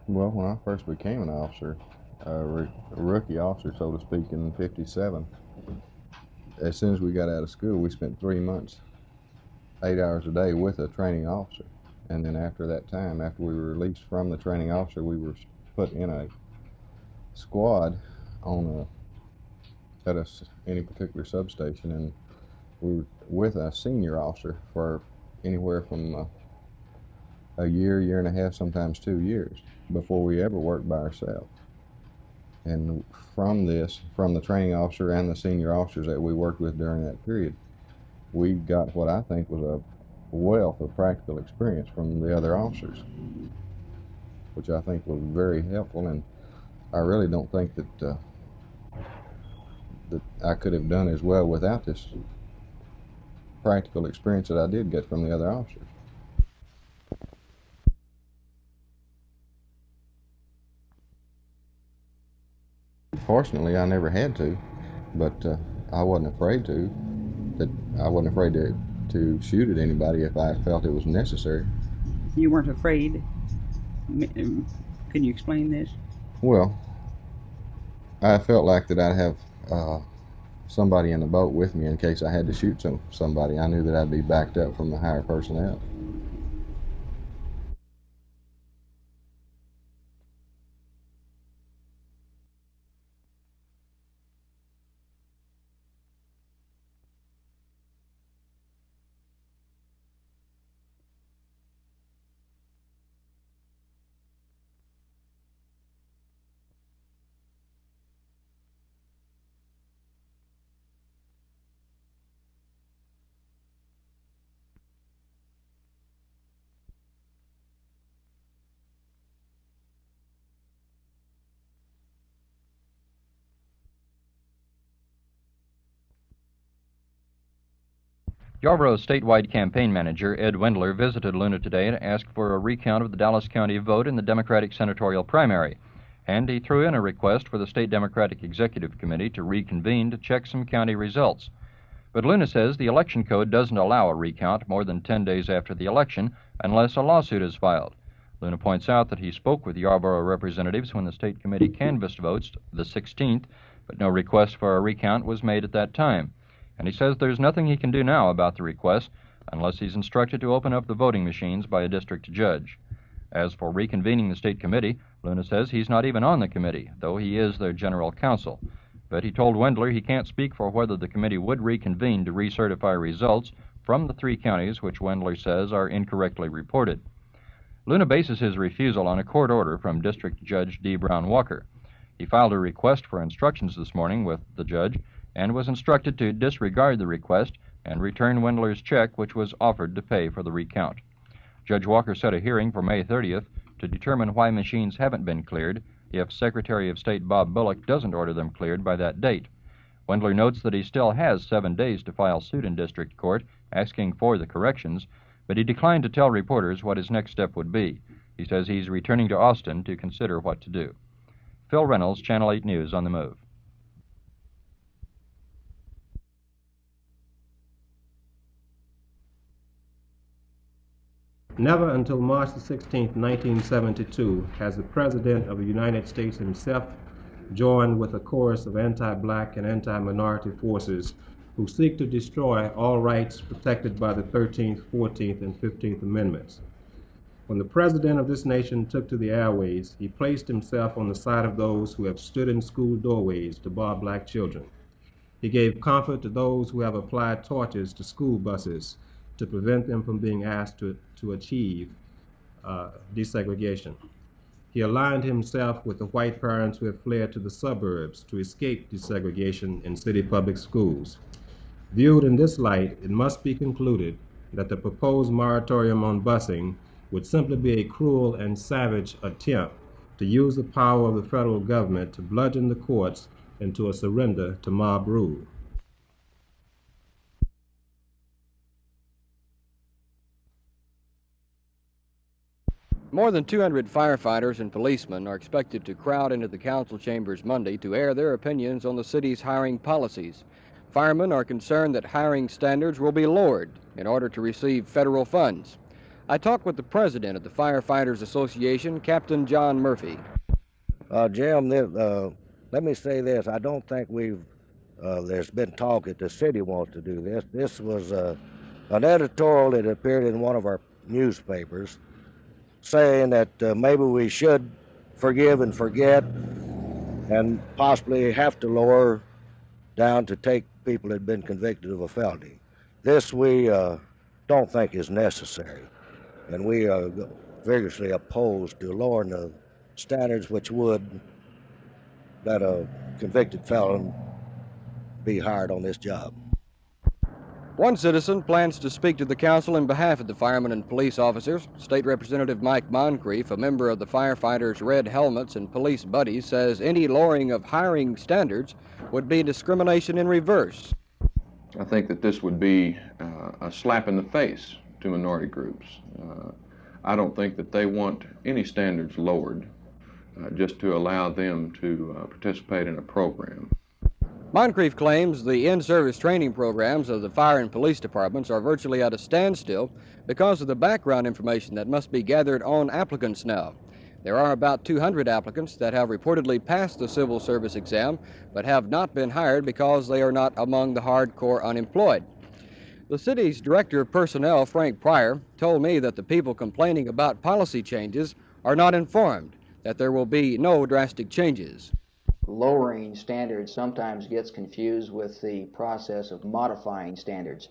Well, when I first became an officer, a rookie officer, so to speak, in '57, as soon as we got out of school, we spent 3 months, 8 hours a day with a training officer. And then after that time, after we were released from the training officer, we were put in a squad on any particular substation, and we were with a senior officer for anywhere from a year, year and a half, sometimes 2 years, before we ever worked by ourselves. And from the training officer and the senior officers that we worked with during that period, we got what I think was a wealth of practical experience from the other officers, which I think was very helpful. And I really don't think that I could have done as well without this practical experience that I did get from the other officers. Fortunately, I never had to, but I wasn't afraid to. I wasn't afraid to shoot at anybody if I felt it was necessary. You weren't afraid? Can you explain this? Well, I felt like that I'd have somebody in the boat with me in case I had to shoot somebody. I knew that I'd be backed up from the higher personnel. Yarborough statewide campaign manager Ed Wendler visited Luna today to ask for a recount of the Dallas County vote in the Democratic senatorial primary, and he threw in a request for the State Democratic Executive Committee to reconvene to check some county results. But Luna says the election code doesn't allow a recount more than 10 days after the election unless a lawsuit is filed. Luna points out that he spoke with Yarborough representatives when the state committee canvassed votes the 16th, but no request for a recount was made at that time. And he says there's nothing he can do now about the request unless he's instructed to open up the voting machines by a district judge. As for reconvening the state committee, Luna says he's not even on the committee, though he is their general counsel. But he told Wendler he can't speak for whether the committee would reconvene to recertify results from the 3 counties which Wendler says are incorrectly reported. Luna bases his refusal on a court order from District Judge D. Brown Walker. He filed a request for instructions this morning with the judge and was instructed to disregard the request and return Wendler's check, which was offered to pay for the recount. Judge Walker set a hearing for May 30th to determine why machines haven't been cleared if Secretary of State Bob Bullock doesn't order them cleared by that date. Wendler notes that he still has 7 days to file suit in district court asking for the corrections, but he declined to tell reporters what his next step would be. He says he's returning to Austin to consider what to do. Phil Reynolds, Channel 8 News on the Move. Never until March 16, 1972, has the President of the United States himself joined with a chorus of anti-black and anti-minority forces who seek to destroy all rights protected by the 13th, 14th, and 15th Amendments. When the President of this nation took to the airways, he placed himself on the side of those who have stood in school doorways to bar black children. He gave comfort to those who have applied torches to school buses to prevent them from being asked to achieve desegregation. He aligned himself with the white parents who have fled to the suburbs to escape desegregation in city public schools. Viewed in this light, it must be concluded that the proposed moratorium on busing would simply be a cruel and savage attempt to use the power of the federal government to bludgeon the courts into a surrender to mob rule. More than 200 firefighters and policemen are expected to crowd into the council chambers Monday to air their opinions on the city's hiring policies. Firemen are concerned that hiring standards will be lowered in order to receive federal funds. I talked with the president of the Firefighters Association, Captain John Murphy. Jim, let me say this. I don't think there's been talk that the city wants to do this. This was an editorial that appeared in one of our newspapers saying that maybe we should forgive and forget and possibly have to lower down to take people that have been convicted of a felony. This we don't think is necessary, and we are vigorously opposed to lowering the standards which would let a convicted felon be hired on this job. One citizen plans to speak to the council in behalf of the firemen and police officers. State Representative Mike Moncrief, a member of the Firefighters' Red Helmets and Police Buddies, says any lowering of hiring standards would be discrimination in reverse. I think that this would be a slap in the face to minority groups. I don't think that they want any standards lowered just to allow them to participate in a program. Moncrief claims the in-service training programs of the fire and police departments are virtually at a standstill because of the background information that must be gathered on applicants now. There are about 200 applicants that have reportedly passed the civil service exam but have not been hired because they are not among the hardcore unemployed. The city's director of personnel, Frank Pryor, told me that the people complaining about policy changes are not informed that there will be no drastic changes. Lowering standards sometimes gets confused with the process of modifying standards.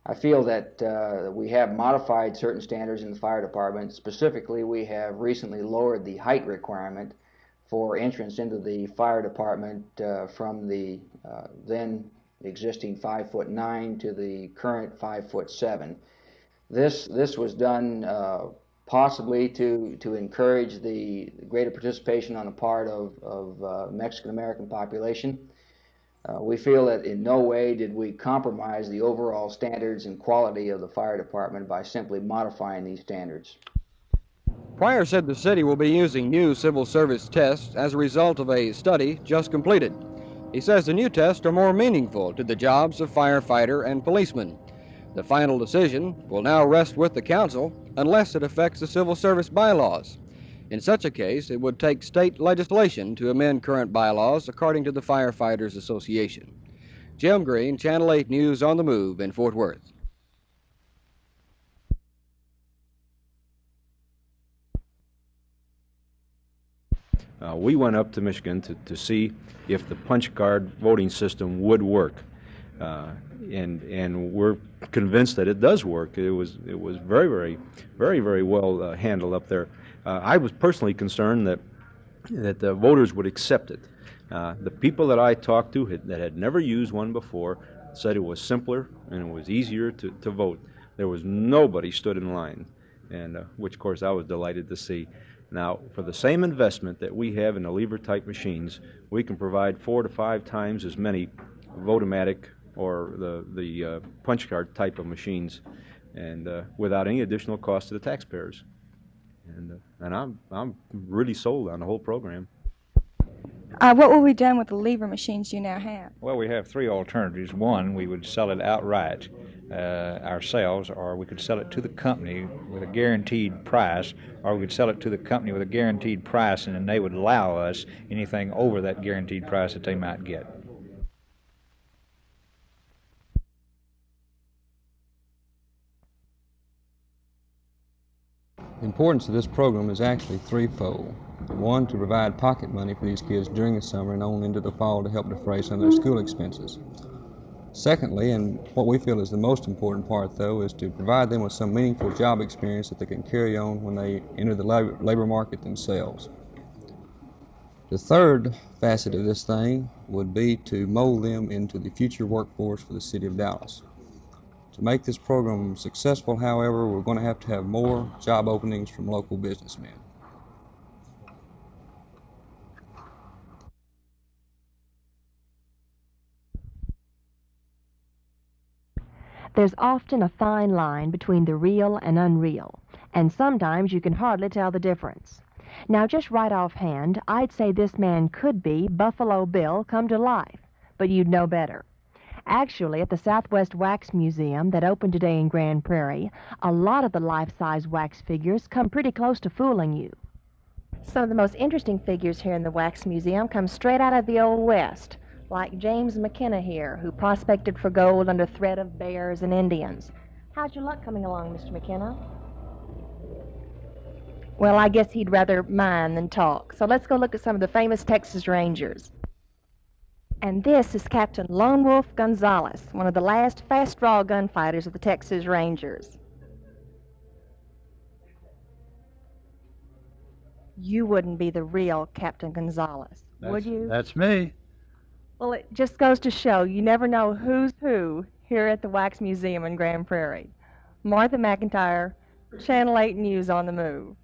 I feel that we have modified certain standards in the fire department. Specifically, we have recently lowered the height requirement for entrance into the fire department from the then existing 5'9" to the current 5'7". This was done possibly to encourage the greater participation on the part of Mexican-American population. We feel that in no way did we compromise the overall standards and quality of the fire department by simply modifying these standards. Pryor said the city will be using new civil service tests as a result of a study just completed. He says the new tests are more meaningful to the jobs of firefighter and policeman. The final decision will now rest with the council unless it affects the civil service bylaws. In such a case, it would take state legislation to amend current bylaws, according to the Firefighters Association. Jim Green, Channel 8 News on the Move in Fort Worth. We went up to Michigan to see if the punch card voting system would work. And we're convinced that it does work. It was very well handled up there. I was personally concerned that the voters would accept it. The people that I talked to that had never used one before said it was simpler and it was easier to vote. There was nobody stood in line, and which of course I was delighted to see. Now, for the same investment that we have in the lever-type machines, we can provide 4 to 5 times as many Votomatic or the punch card type of machines, and without any additional cost to the taxpayers. And I'm really sold on the whole program. What will be done with the lever machines you now have? Well, we have 3 alternatives. One, we would sell it outright ourselves, or we could sell it to the company with a guaranteed price, or we could sell it to the company with a guaranteed price, and then they would allow us anything over that guaranteed price that they might get. The importance of this program is actually threefold. One, to provide pocket money for these kids during the summer and on into the fall to help defray some of their school expenses. Secondly, and what we feel is the most important part though, is to provide them with some meaningful job experience that they can carry on when they enter the labor market themselves. The third facet of this thing would be to mold them into the future workforce for the city of Dallas. To make this program successful, however, we're going to have more job openings from local businessmen. There's often a fine line between the real and unreal, and sometimes you can hardly tell the difference. Now, just right offhand, I'd say this man could be Buffalo Bill come to life, but you'd know better. Actually, at the Southwest Wax Museum that opened today in Grand Prairie, a lot of the life-size wax figures come pretty close to fooling you. Some of the most interesting figures here in the Wax Museum come straight out of the Old West, like James McKenna here, who prospected for gold under threat of bears and Indians. How's your luck coming along, Mr. McKenna? Well, I guess he'd rather mine than talk. So let's go look at some of the famous Texas Rangers. And this is Captain Lone Wolf Gonzalez, one of the last fast-draw gunfighters of the Texas Rangers. You wouldn't be the real Captain Gonzalez, would you? That's me. Well, it just goes to show you never know who's who here at the Wax Museum in Grand Prairie. Martha McIntyre, Channel 8 News on the Move.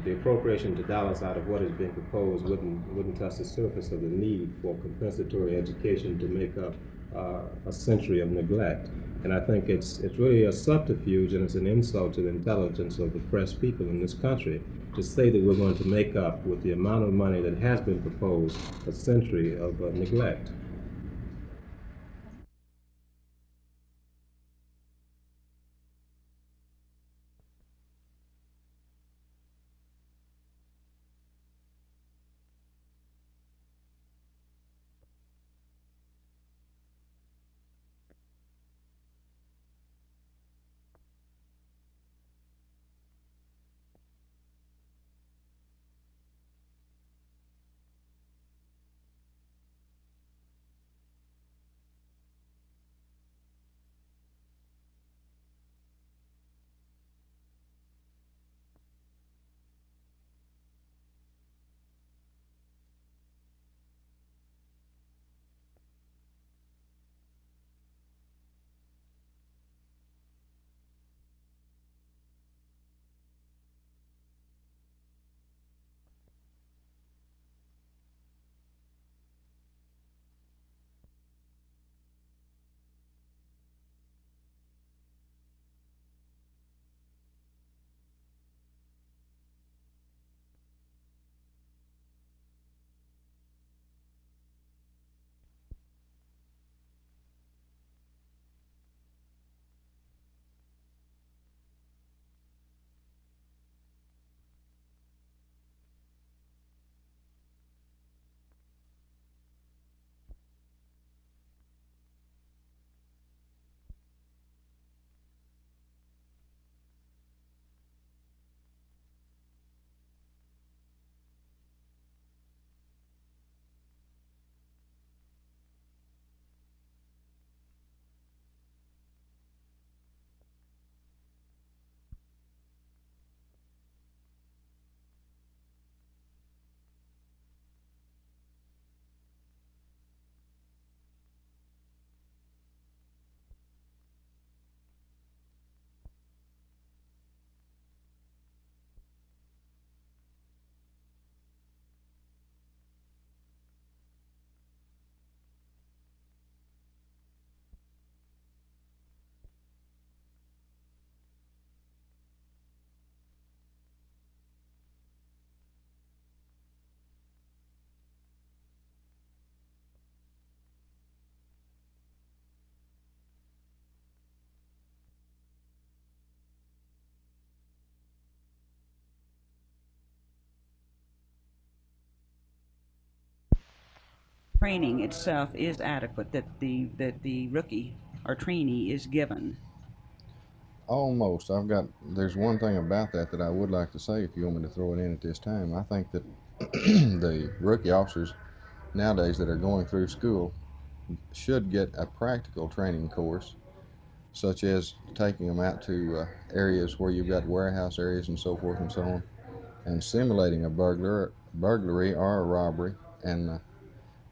the appropriation to dollars out of what is being proposed wouldn't touch the surface of the need for compensatory education to make up a century of neglect. And I think it's really a subterfuge, and it's an insult to the intelligence of the oppressed people in this country to say that we're going to make up with the amount of money that has been proposed a century of neglect. Training itself is adequate, that the rookie or trainee is given. Almost. There's one thing about that I would like to say, if you want me to throw it in at this time. I think that the rookie officers nowadays that are going through school should get a practical training course, such as taking them out to areas where you've got warehouse areas and so forth and so on, and simulating a burglary or a robbery, and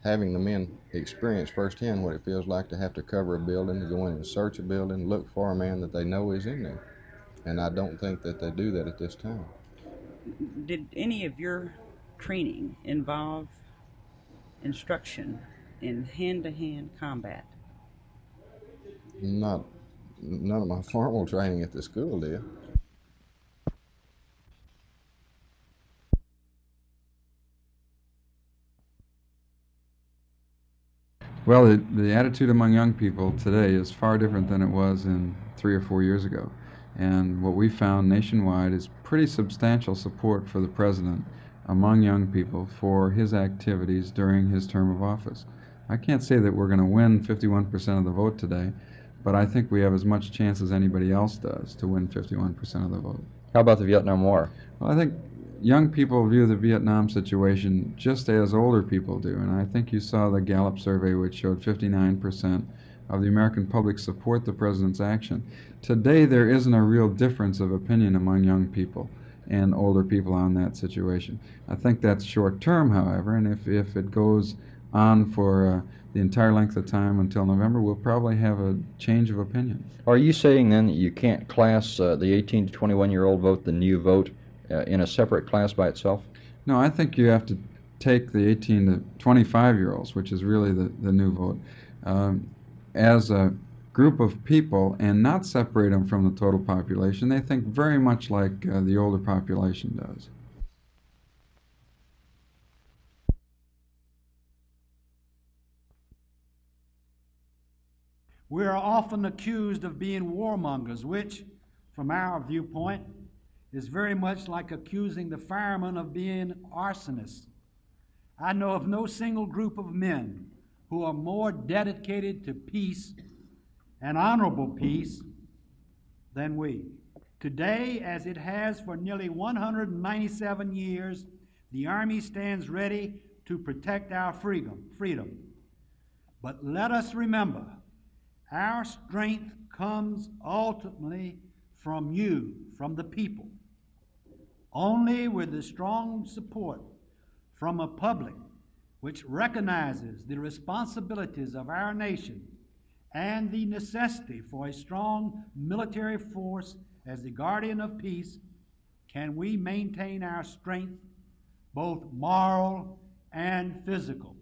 having the men experience firsthand what it feels like to have to cover a building, to go in and search a building, look for a man that they know is in there. And I don't think that they do that at this time. Did any of your training involve instruction in hand-to-hand combat? None of my formal training at the school did. Well, the attitude among young people today is far different than it was in 3 or 4 years ago. And what we found nationwide is pretty substantial support for the president among young people for his activities during his term of office. I can't say that we're going to win 51% of the vote today, but I think we have as much chance as anybody else does to win 51% of the vote. How about the Vietnam War? Well, I think young people view the Vietnam situation just as older people do, and I think you saw the Gallup survey which showed 59% of the American public support the president's action. Today there isn't a real difference of opinion among young people and older people on that situation. I think that's short term, however, and if it goes on for the entire length of time until November, we'll probably have a change of opinion. Are you saying then that you can't class the 18 to 21-year-old vote the new vote in a separate class by itself? No, I think you have to take the 18 to 25-year-olds, which is really the new vote, as a group of people and not separate them from the total population. They think very much like the older population does. We are often accused of being warmongers, which, from our viewpoint, is very much like accusing the firemen of being arsonists. I know of no single group of men who are more dedicated to peace and honorable peace than we. Today, as it has for nearly 197 years, the Army stands ready to protect our freedom. But let us remember, our strength comes ultimately from you, from the people. Only with the strong support from a public which recognizes the responsibilities of our nation and the necessity for a strong military force as the guardian of peace can we maintain our strength, both moral and physical.